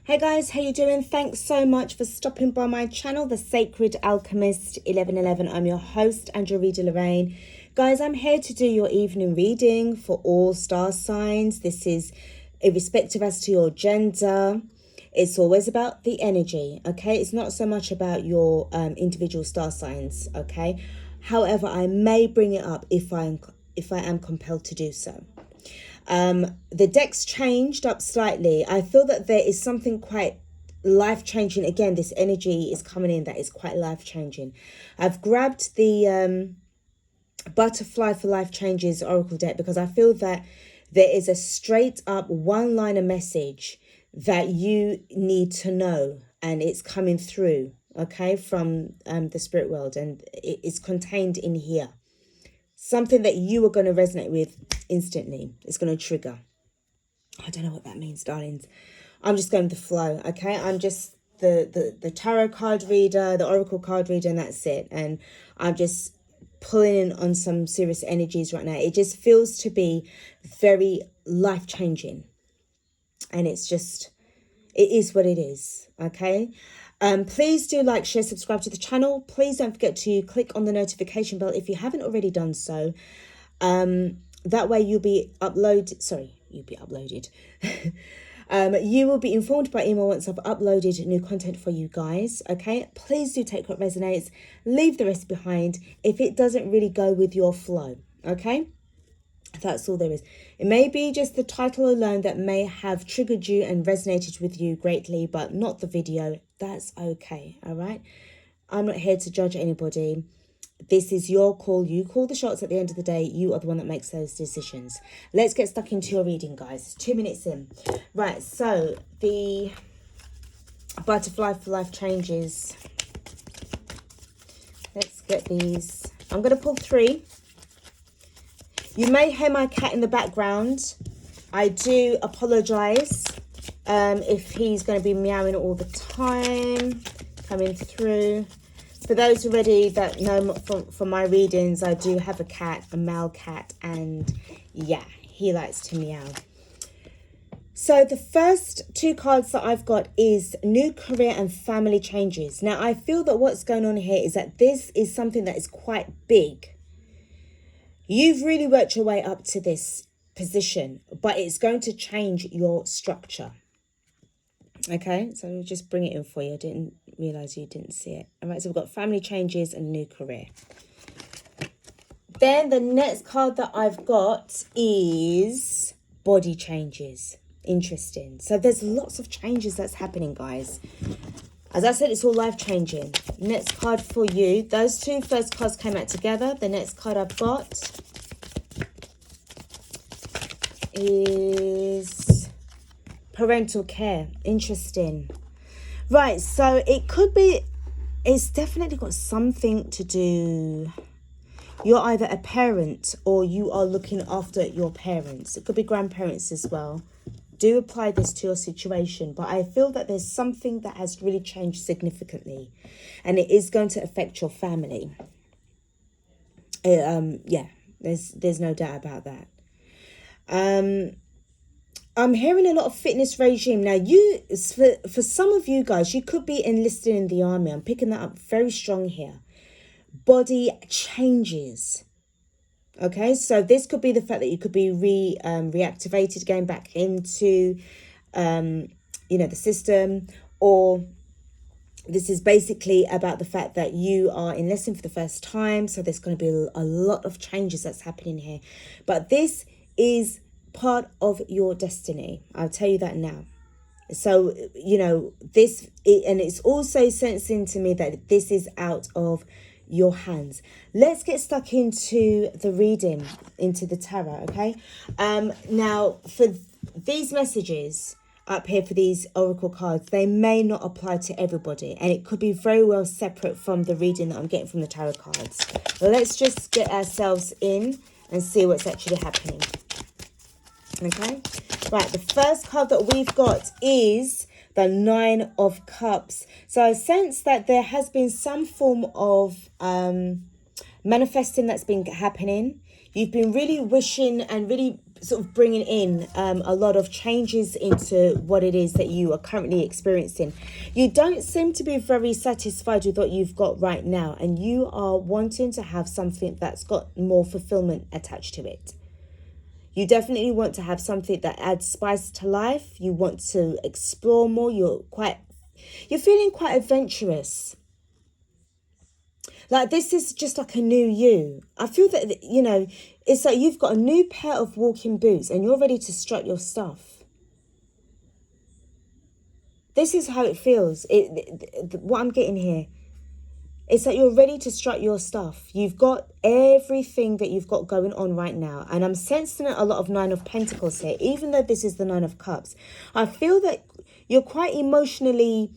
Hey guys, how you doing? Thanks so much for stopping by my channel, The Sacred Alchemist 1111. I'm your host, Andrea Reader Lorraine. Guys, I'm here to do your evening reading for all star signs. This is irrespective as to your gender. It's always about the energy, okay? It's not so much about your individual star signs, okay? However, I may bring it up if I am compelled to do so. The deck's changed up slightly. I feel that there is something quite life-changing. Again, this energy is coming in that is quite life-changing. I've grabbed the Butterfly for Life Changes Oracle deck because I feel that there is a straight-up one-liner message that you need to know, and it's coming through, okay, from the spirit world, and it is contained in here. Something that you are going to resonate with instantly. It's going to trigger. I don't know what that means, darlings. I'm just going with the flow, okay? I'm just the tarot card reader, the oracle card reader, and that's it. And I'm just pulling in on some serious energies right now. It just feels to be very life-changing. And it's just, it is what it is, okay? Please do like, share, subscribe to the channel. Please don't forget to click on the notification bell if you haven't already done so. That way you'll be uploaded. You will be informed by email once I've uploaded new content for you guys, okay? Please do take what resonates. Leave the rest behind if it doesn't really go with your flow, okay? That's all there is. It may be just the title alone that may have triggered you and resonated with you greatly, but not the video. That's okay, all right? I'm not here to judge anybody. This is your call. You call the shots at the end of the day. You are the one that makes those decisions. Let's get stuck into your reading, guys. 2 minutes in. Right, so the Butterfly for Life Changes. Let's get these. I'm going to pull 3. You may hear my cat in the background. I do apologise if he's going to be meowing all the time, coming through. For those already that know from my readings, I do have a cat, a male cat, and yeah, he likes to meow. So the first 2 cards that I've got is new career and family changes. Now, I feel that what's going on here is that this is something that is quite big. You've really worked your way up to this position, but it's going to change your structure. Okay, so I'll just bring it in for you. I didn't realise you didn't see it. All right, so we've got family changes and new career. Then the next card that I've got is body changes. Interesting. So there's lots of changes that's happening, guys. As I said, it's all life-changing. Next card for you. Those 2 first cards came out together. The next card I've got is parental care. Interesting. Right, so it could be, it's definitely got something to do. You're either a parent or you are looking after your parents. It could be grandparents as well. Do apply this to your situation, but I feel that there's something that has really changed significantly, and it is going to affect your family. Yeah, there's no doubt about that. I'm hearing a lot of fitness regime. Now, for some of you guys, you could be enlisted in the army. I'm picking that up very strong here. Body changes. Okay, so this could be the fact that you could be reactivated, going back into, the system, or this is basically about the fact that you are enlisting for the first time. So there's going to be a lot of changes that's happening here. But this is part of your destiny. I'll tell you that now. So, and it's also sensing to me that this is out of your hands. Let's get stuck into the reading, into the tarot, okay? Now, for these messages up here, for these oracle cards, they may not apply to everybody, and it could be very well separate from the reading that I'm getting from the tarot cards. Let's just get ourselves in and see what's actually happening. Okay, right, the first card that we've got is the 9 of Cups. So I sense that there has been some form of manifesting that's been happening. You've been really wishing and really sort of bringing in a lot of changes into what it is that you are currently experiencing. You don't seem to be very satisfied with what you've got right now, and you are wanting to have something that's got more fulfillment attached to it. You definitely want to have something that adds spice to life. You want to explore more. You're feeling quite adventurous. Like, this is just like a new you. I feel that, you know, it's like you've got a new pair of walking boots and you're ready to strut your stuff. This is how it feels. What I'm getting here, it's like you're ready to strut your stuff. You've got everything that you've got going on right now. And I'm sensing a lot of Nine of Pentacles here, even though this is the Nine of Cups. I feel that you're quite emotionally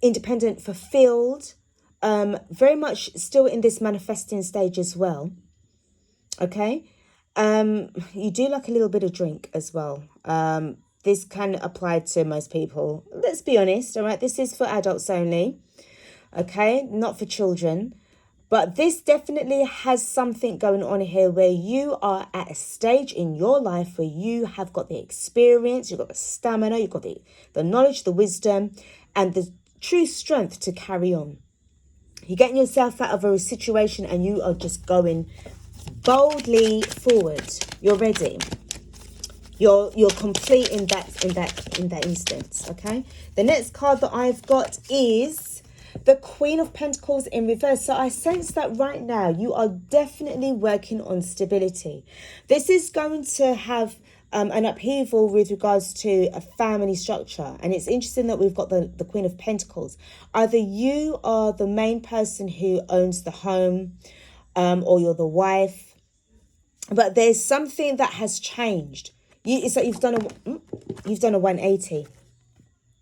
independent, fulfilled, very much still in this manifesting stage as well. Okay. You do like a little bit of drink as well. This can apply to most people. Let's be honest. All right. This is for adults only. Okay. Not for children. But this definitely has something going on here where you are at a stage in your life where you have got the experience, you've got the stamina, you've got the knowledge, the wisdom, and the true strength to carry on. You're getting yourself out of a situation and you are just going boldly forward. You're ready. You're complete in that instance. Okay. The next card that I've got is the Queen of Pentacles in reverse. So I sense that right now you are definitely working on stability. This is going to have an upheaval with regards to a family structure. And it's interesting that we've got the Queen of Pentacles. Either you are the main person who owns the home, or you're the wife. But there's something that has changed. It's like you've done a 180.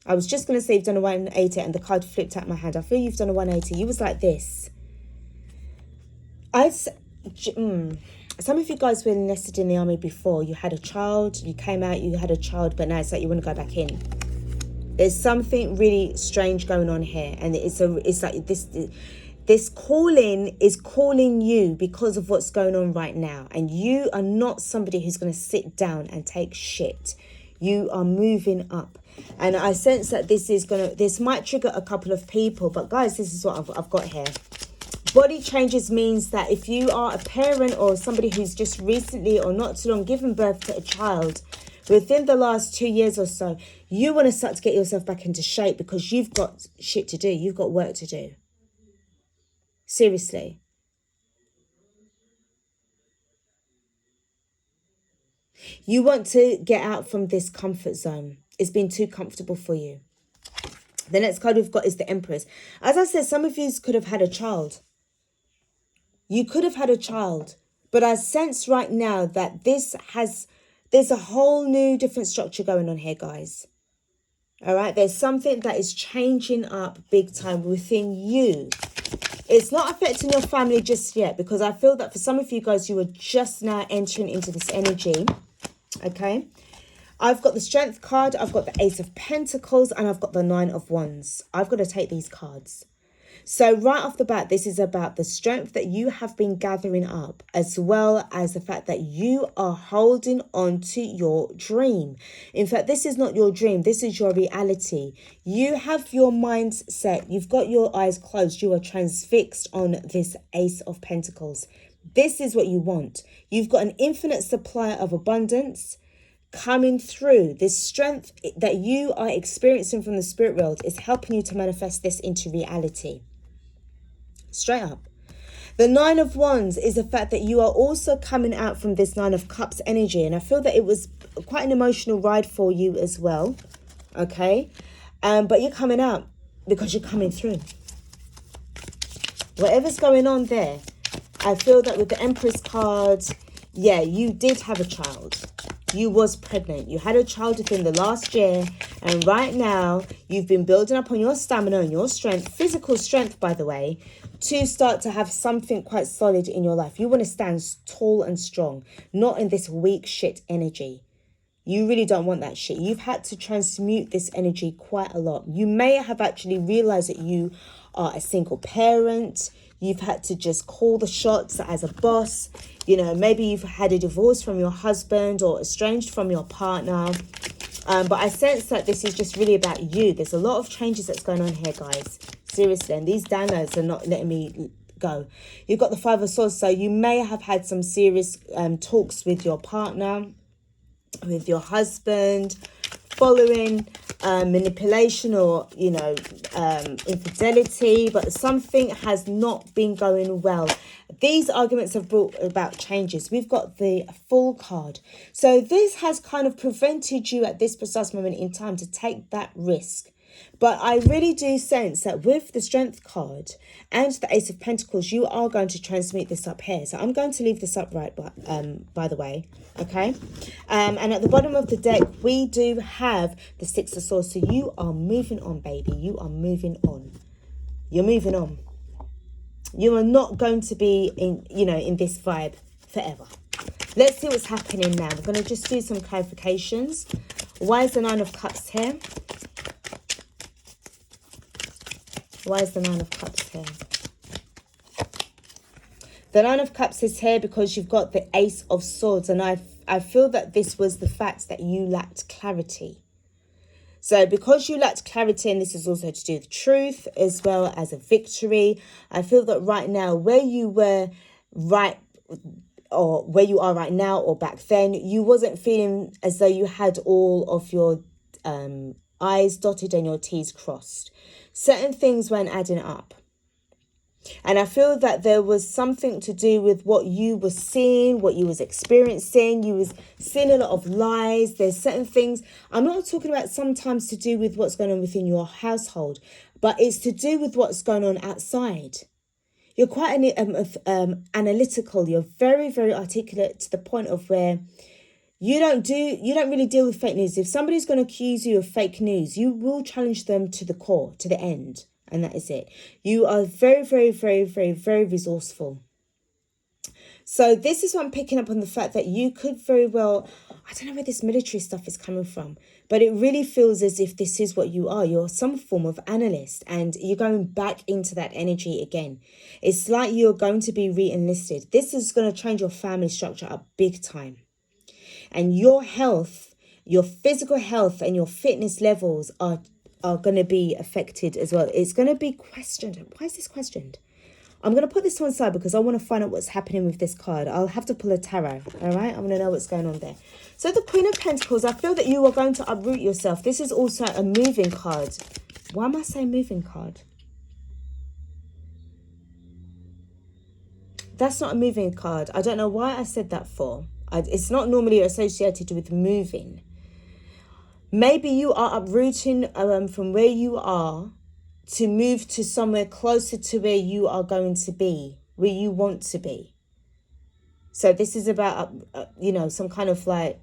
I was just going to say you've done a 180 and the card flipped out my hand. I feel you've done a 180. You was like this. Some of you guys were enlisted in the army before. You had a child, you came out, you had a child, but now it's like you want to go back in. There's something really strange going on here. And it's like this calling is calling you because of what's going on right now. And you are not somebody who's going to sit down and take shit. You are moving up. And I sense that this might trigger a couple of people. But guys, this is what I've got here. Body changes means that if you are a parent or somebody who's just recently or not too long given birth to a child, within the last 2 years or so, you want to start to get yourself back into shape because you've got shit to do. You've got work to do. Seriously. You want to get out from this comfort zone. It's been too comfortable for you. The next card we've got is the Empress. As I said, some of you could have had a child. You could have had a child. But I sense right now that there's a whole new different structure going on here, guys. All right. There's something that is changing up big time within you. It's not affecting your family just yet, because I feel that for some of you guys, you are just now entering into this energy. Okay. I've got the Strength card. I've got the Ace of Pentacles and I've got the Nine of Wands. I've got to take these cards. So right off the bat, this is about the strength that you have been gathering up, as well as the fact that you are holding on to your dream. In fact, this is not your dream. This is your reality. You have your mind set. You've got your eyes closed. You are transfixed on this Ace of Pentacles. This is what you want. You've got an infinite supply of abundance coming through. This strength that you are experiencing from the spirit world is helping you to manifest this into reality. Straight up. The Nine of Wands is the fact that you are also coming out from this Nine of Cups energy. And I feel that it was quite an emotional ride for you as well. Okay. But you're coming out because you're coming through. Whatever's going on there, I feel that with the Empress card, yeah, you did have a child. You was pregnant. You had a child within the last year. And right now, you've been building up on your stamina and your strength, physical strength, by the way, to start to have something quite solid in your life. You want to stand tall and strong, not in this weak shit energy. You really don't want that shit. You've had to transmute this energy quite a lot. You may have actually realized that you are a single parent. You've had to just call the shots as a boss. You know, maybe you've had a divorce from your husband or estranged from your partner. But I sense that this is just really about you. There's a lot of changes that's going on here, guys. Seriously, and these downloads are not letting me go. You've got the Five of Swords, so you may have had some serious talks with your partner, with your husband, following manipulation or, you know, infidelity, but something has not been going well. These arguments have brought about changes. We've got the Fool card. So this has kind of prevented you at this precise moment in time to take that risk. But I really do sense that with the Strength card and the Ace of Pentacles, you are going to transmute this up here. So I'm going to leave this upright, by the way. Okay. And at the bottom of the deck, we do have the Six of Swords. So you are moving on, baby. You are moving on. You're moving on. You are not going to be in, you know, in this vibe forever. Let's see what's happening now. We're going to just do some clarifications. Why is the Nine of Cups here? Why is the Nine of Cups here? The Nine of Cups is here because you've got the Ace of Swords. And I feel that this was the fact that you lacked clarity. So because you lacked clarity, and this is also to do with truth as well as a victory, I feel that right now, where you were right, or where you are right now or back then, you wasn't feeling as though you had all of your I's dotted and your T's crossed. Certain things weren't adding up. And I feel that there was something to do with what you were seeing, what you was experiencing. You was seeing a lot of lies. There's certain things. I'm not talking about sometimes to do with what's going on within your household, but it's to do with what's going on outside. You're quite analytical. You're very, very articulate to the point of where you don't really deal with fake news. If somebody's going to accuse you of fake news, you will challenge them to the core, to the end. And that is it. You are very, very, very, very, very resourceful. So this is what I'm picking up on, the fact that you could very well, I don't know where this military stuff is coming from, but it really feels as if this is what you are. You're some form of analyst and you're going back into that energy again. It's like you're going to be re-enlisted. This is going to change your family structure up big time. And your health, your physical health and your fitness levels are going to be affected as well. It's going to be questioned. Why is this questioned? I'm going to put this to one side because I want to find out what's happening with this card. I'll have to pull a tarot, all right? I want to know what's going on there. So the Queen of Pentacles, I feel that you are going to uproot yourself. This is also a moving card. Why am I saying moving card? That's not a moving card. I don't know why I said that for. It's not normally associated with moving. Maybe you are uprooting from where you are to move to somewhere closer to where you are going to be, where you want to be. So this is about, you know, some kind of like,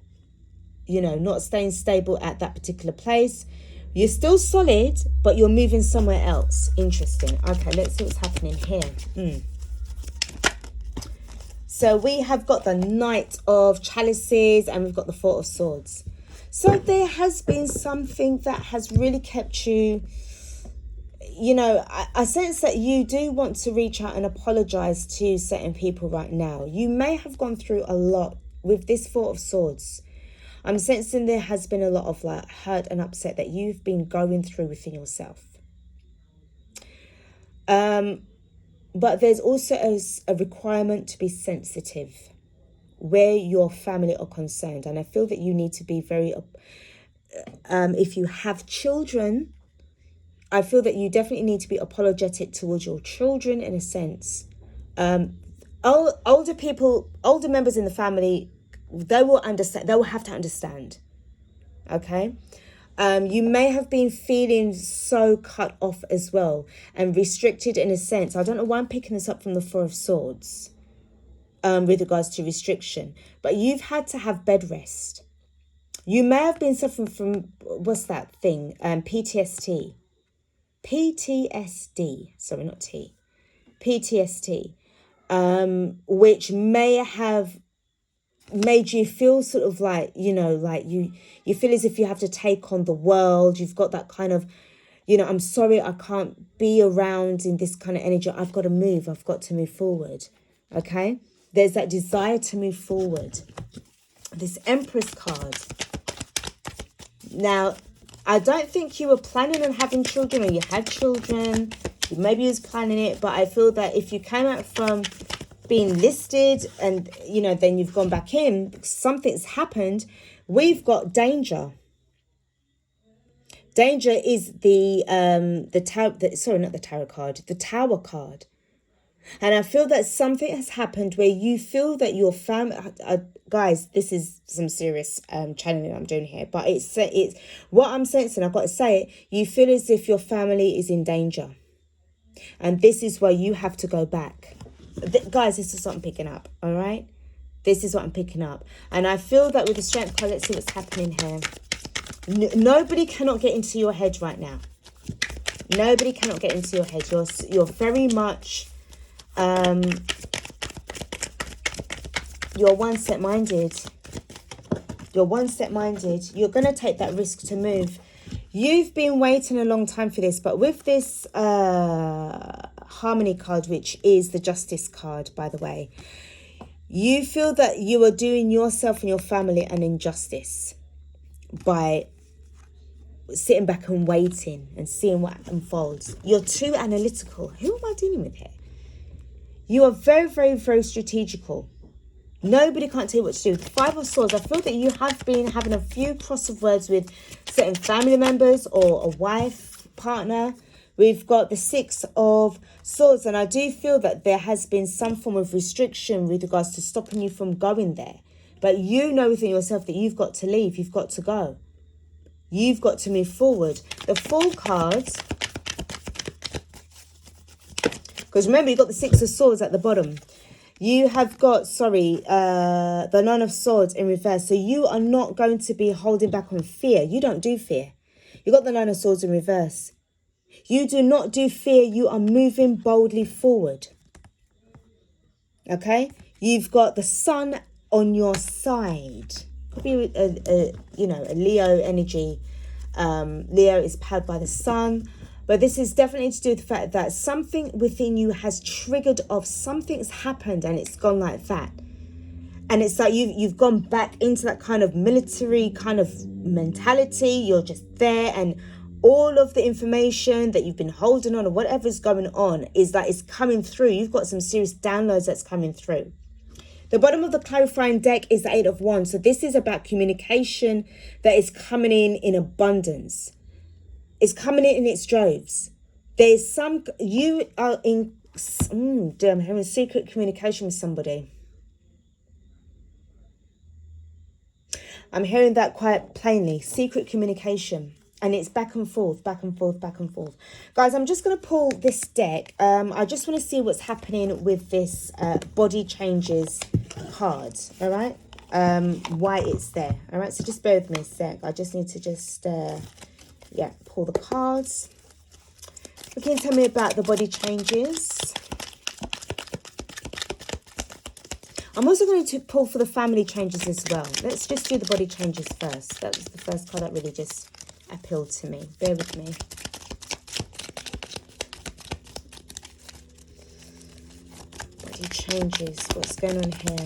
you know, not staying stable at that particular place. You're still solid, but you're moving somewhere else. Interesting. Okay, let's see what's happening here. So we have got the Knight of Chalices and we've got the Four of Swords. So there has been something that has really kept you, you know, I sense that you do want to reach out and apologize to certain people right now. You may have gone through a lot with this Four of Swords. I'm sensing there has been a lot of like hurt and upset that you've been going through within yourself. But there's also a requirement to be sensitive where your family are concerned. And I feel that you need to be very, if you have children, I feel that you definitely need to be apologetic towards your children in a sense. Older people, older members in the family, they will understand, they will have to understand. Okay. You may have been feeling so cut off as well and restricted in a sense. I don't know why I'm picking this up from the Four of Swords with regards to restriction, but you've had to have bed rest. You may have been suffering from, what's that thing? PTSD. PTSD. Sorry, not T. PTSD. Which may have made you feel sort of like, you know, like you feel as if you have to take on the world. You've got that kind of, you know, I'm sorry, I can't be around in this kind of energy. I've got to move. I've got to move forward. Okay. There's that desire to move forward. This Empress card. Now, I don't think you were planning on having children, or you had children. Maybe you was planning it, but I feel that if you came out from being listed and, you know, then you've gone back in, something's happened. We've got danger. Danger is the tarot card, the Tower card. And I feel that something has happened where you feel that your family, guys, this is some serious channeling I'm doing here, but it's what I'm sensing, I've got to say it, you feel as if your family is in danger. And this is where you have to go back. Guys, this is what I'm picking up, all right? This is what I'm picking up. And I feel that with the Strength card, let's see what's happening here. Nobody cannot get into your head right now. Nobody cannot get into your head. You're very much... you're one-step-minded. You're one-step-minded. You're going to take that risk to move. You've been waiting a long time for this, but with this Harmony card, which is the Justice card, by the way, you feel that you are doing yourself and your family an injustice by sitting back and waiting and seeing what unfolds. You're too analytical. Who am I dealing with here? You are very, very, very strategical. Nobody can't tell you what to do. With 5 of Swords, I feel that you have been having a few cross of words with certain family members or a wife, partner. We've got the 6 of Swords, and I do feel that there has been some form of restriction with regards to stopping you from going there. But you know within yourself that you've got to leave. You've got to go. You've got to move forward. The Fool cards, because remember, you've got the 6 of Swords at the bottom. You have got, the 9 of Swords in reverse. So you are not going to be holding back on fear. You don't do fear. You've got the 9 of Swords in reverse. You do not do fear. You are moving boldly forward. Okay? You've got the Sun on your side. Could be a Leo energy. Leo is powered by the Sun. But this is definitely to do with the fact that something within you has triggered off. Something's happened and it's gone like that. And it's like you've gone back into that kind of military kind of mentality. You're just there, and all of the information that you've been holding on or whatever's going on is that it's coming through. You've got some serious downloads that's coming through. The bottom of the clarifying deck is the 8 of Wands. So this is about communication that is coming in abundance. It's coming in its droves. There's some, you are in, I'm having secret communication with somebody. I'm hearing that quite plainly. Secret communication. And it's back and forth, back and forth, back and forth. Guys, I'm just going to pull this deck. I just want to see what's happening with this body changes card. All right. Why it's there. All right. So just bear with me a sec. I just need to just, pull the cards. You can tell me about the body changes. I'm also going to pull for the family changes as well. Let's just do the body changes first. That was the first card that really just appealed to me. Bear with me. Body changes. What's going on here?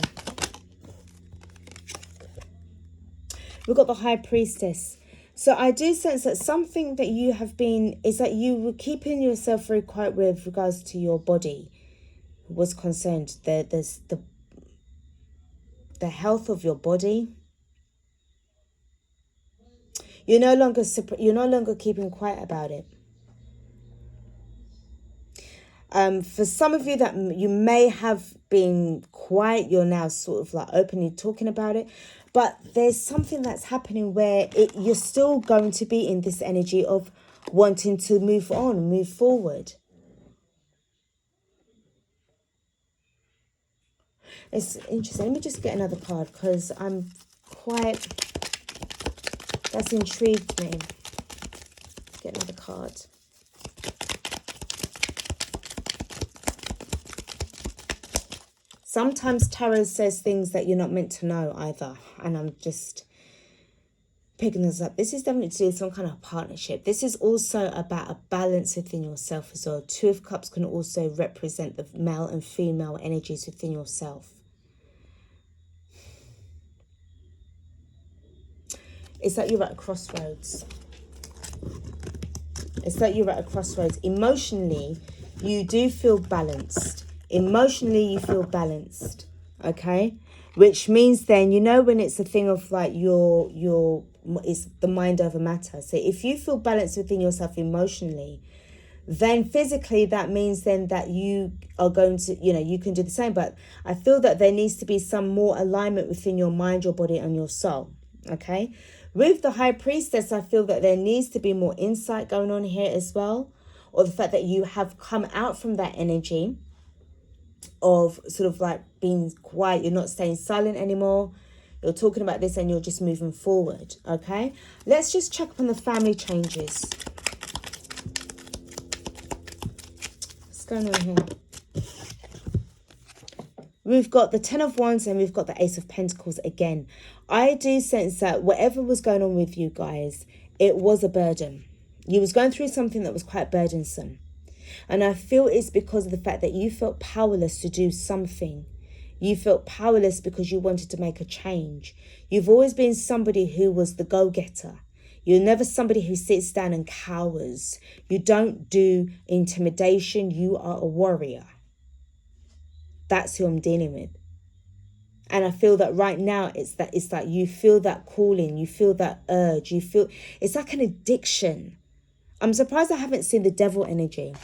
We've got the High Priestess. So I do sense that something that you have been, is that you were keeping yourself very quiet with regards to your body was concerned. There's the health of your body. You're no longer keeping quiet about it. For some of you that you may have been quiet, you're now sort of like openly talking about it. But there's something that's happening where you're still going to be in this energy of wanting to move on, move forward. It's interesting. Let me just get another card because I'm quite... That's intrigued me. Get another card. Sometimes tarot says things that you're not meant to know either. And I'm just picking this up. This is definitely to do with some kind of partnership. This is also about a balance within yourself as well. 2 of Cups can also represent the male and female energies within yourself. It's like you're at a crossroads. It's like you're at a crossroads. Emotionally, you do feel balanced. Emotionally, you feel balanced. Okay? Which means then, you know, when it's a thing of like it's the mind over matter. So if you feel balanced within yourself emotionally, then physically that means then that you are going to, you know, you can do the same. But I feel that there needs to be some more alignment within your mind, your body and your soul. Okay? With the High Priestess, I feel that there needs to be more insight going on here as well. Or the fact that you have come out from that energy of sort of like being quiet. You're not staying silent anymore. You're talking about this and you're just moving forward. Okay? Let's just check up on the family changes. What's going on here? We've got the Ten of Wands and we've got the Ace of Pentacles again. I do sense that whatever was going on with you guys, it was a burden. You was going through something that was quite burdensome. And I feel it's because of the fact that you felt powerless to do something. You felt powerless because you wanted to make a change. You've always been somebody who was the go-getter. You're never somebody who sits down and cowers. You don't do intimidation. You are a warrior. That's who I'm dealing with. And I feel that right now it's like you feel that calling, you feel that urge, you feel it's like an addiction. I'm surprised I haven't seen the devil energy,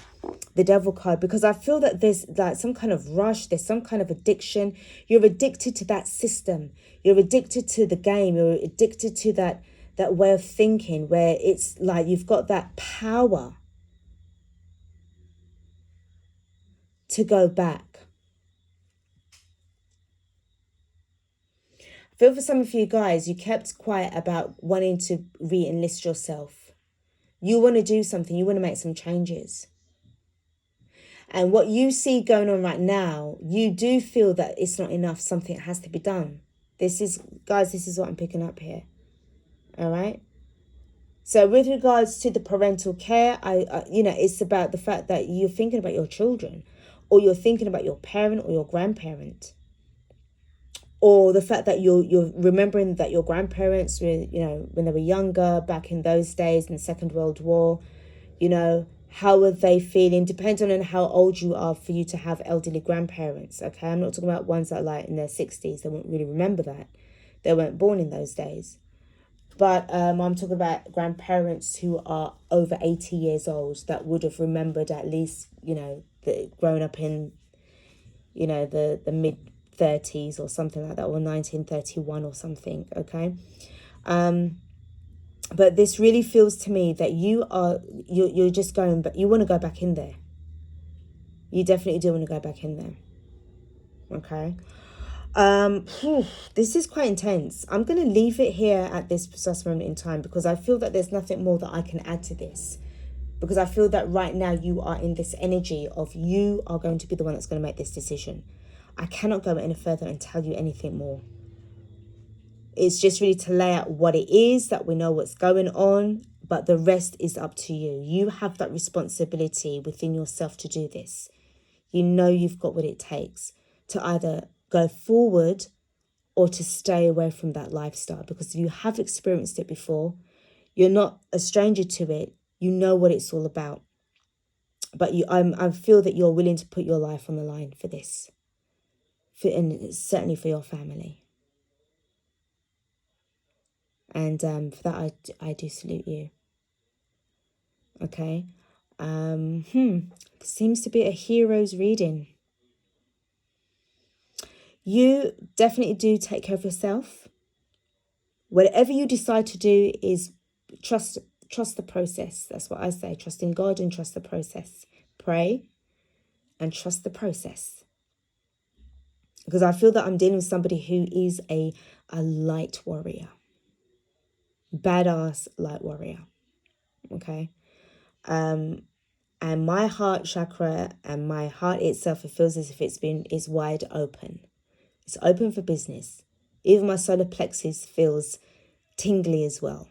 the devil card, because I feel that there's like some kind of rush, there's some kind of addiction. You're addicted to that system. You're addicted to the game. You're addicted to that way of thinking where it's like you've got that power to go back. I feel for some of you guys, you kept quiet about wanting to re-enlist yourself. You want to do something. You want to make some changes. And what you see going on right now, you do feel that it's not enough. Something has to be done. Guys, this is what I'm picking up here. All right. So with regards to the parental care, it's about the fact that you're thinking about your children, or you're thinking about your parent or your grandparent. Or the fact that you're remembering that your grandparents were, you know, when they were younger, back in those days in the Second World War, you know, how were they feeling? Depends on how old you are for you to have elderly grandparents, okay? I'm not talking about ones that are like in their 60s. They won't really remember that. They weren't born in those days. But I'm talking about grandparents who are over 80 years old that would have remembered at least, you know, growing up in, you know, the mid 30s or something like that, or 1931 or something, okay? But this really feels to me that you're just going, but you want to go back in there. You definitely do want to go back in there, okay? This is quite intense. I'm going to leave it here at this precise moment in time because I feel that there's nothing more that I can add to this. Because I feel that right now you are in this energy of you are going to be the one that's going to make this decision. I cannot go any further and tell you anything more. It's just really to lay out what it is, that we know what's going on, but the rest is up to you. You have that responsibility within yourself to do this. You know you've got what it takes to either go forward or to stay away from that lifestyle, because if you have experienced it before, you're not a stranger to it. You know what it's all about. But I feel that you're willing to put your life on the line for this. And certainly for your family. And for that, I do salute you. Okay. Seems to be a hero's reading. You definitely do take care of yourself. Whatever you decide to do is trust the process. That's what I say. Trust in God and trust the process. Pray and trust the process. Because I feel that I'm dealing with somebody who is a light warrior. Badass light warrior. Okay. And my heart chakra and my heart itself, it feels as if it's wide open. It's open for business. Even my solar plexus feels tingly as well.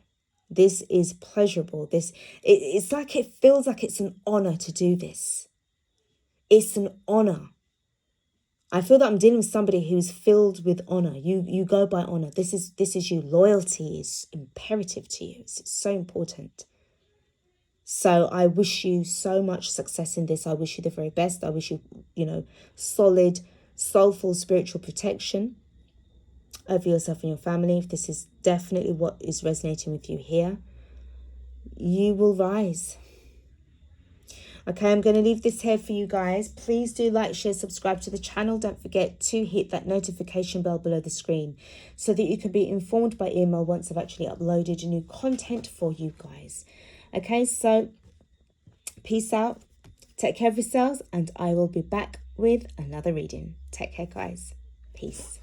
This is pleasurable. It's like it feels like it's an honor to do this. It's an honor. I feel that I'm dealing with somebody who's filled with honor. You go by honor. This is you. Loyalty is imperative to you. It's so important. So I wish you so much success in this. I wish you the very best. I wish you, solid, soulful spiritual protection over yourself and your family. If this is definitely what is resonating with you here, you will rise. Okay, I'm going to leave this here for you guys. Please do like, share, subscribe to the channel. Don't forget to hit that notification bell below the screen so that you can be informed by email once I've actually uploaded new content for you guys. Okay, so peace out. Take care of yourselves, and I will be back with another reading. Take care, guys. Peace.